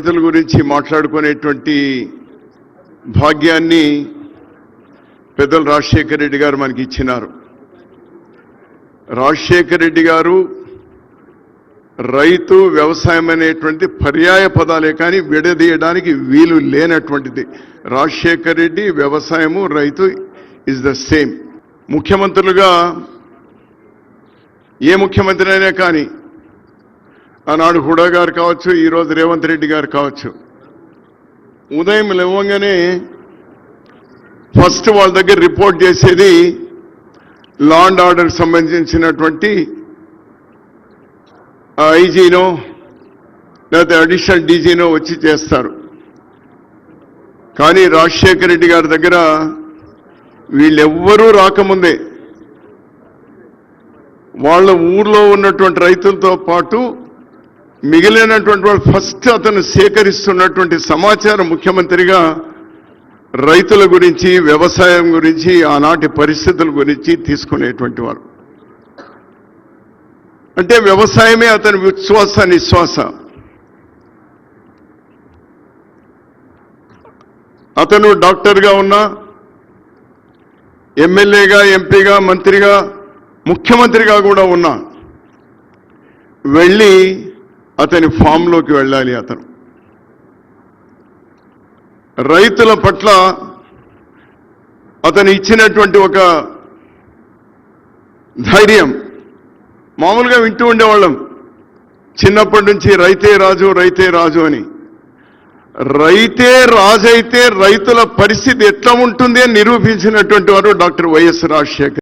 రైతుల గురించి మాట్లాడుకునేటువంటి భాగ్యాన్ని పెద్దలు రాజశేఖర రెడ్డి గారు మనకి ఇచ్చినారు. రాజశేఖర రెడ్డి గారు రైతు వ్యవసాయం అనేటువంటి పర్యాయ పదాలే కానీ విడదీయడానికి వీలు లేనటువంటిది. రాజశేఖర రెడ్డి వ్యవసాయము రైతు ఇస్ ద సేమ్. ముఖ్యమంత్రులుగా ఏ ముఖ్యమంత్రి అయినా కానీ ఆనాడు హుడా గారు కావచ్చు, ఈరోజు రేవంత్ రెడ్డి గారు కావచ్చు, ఉదయం లేవగానే ఫస్ట్ వాళ్ళ దగ్గర రిపోర్ట్ చేసేది లా అండ్ ఆర్డర్కి సంబంధించినటువంటి ఐజీనో లేకపోతే అడిషనల్ డీజీనో వచ్చి చేస్తారు. కానీ రాజశేఖర రెడ్డి గారి దగ్గర వీళ్ళెవ్వరూ రాకముందే వాళ్ళ ఊర్లో ఉన్నటువంటి రైతులతో పాటు మిగిలినటువంటి వాళ్ళు ఫస్ట్ అతను సేకరిస్తున్నటువంటి సమాచారం ముఖ్యమంత్రిగా రైతుల గురించి, వ్యవసాయం గురించి, ఆనాటి పరిస్థితుల గురించి తీసుకునేటువంటి వారు. అంటే వ్యవసాయమే అతని విశ్వాస నిశ్వాస. అతను డాక్టర్గా ఉన్నా, ఎమ్మెల్యేగా, ఎంపీగా, మంత్రిగా, ముఖ్యమంత్రిగా కూడా ఉన్నా వెళ్ళి అతని ఫామ్లోకి వెళ్ళాలి. అతను రైతుల పట్ల అతను ఇచ్చినటువంటి ఒక ధైర్యం మామూలుగా వింటూ ఉండేవాళ్ళం చిన్నప్పటి నుంచి, రైతే రాజు రైతే రాజు అని. రైతే రాజు అయితే రైతుల పరిస్థితి ఎట్లా ఉంటుంది అని నిరూపించినటువంటి వారు డాక్టర్ వైఎస్ రాజశేఖర్.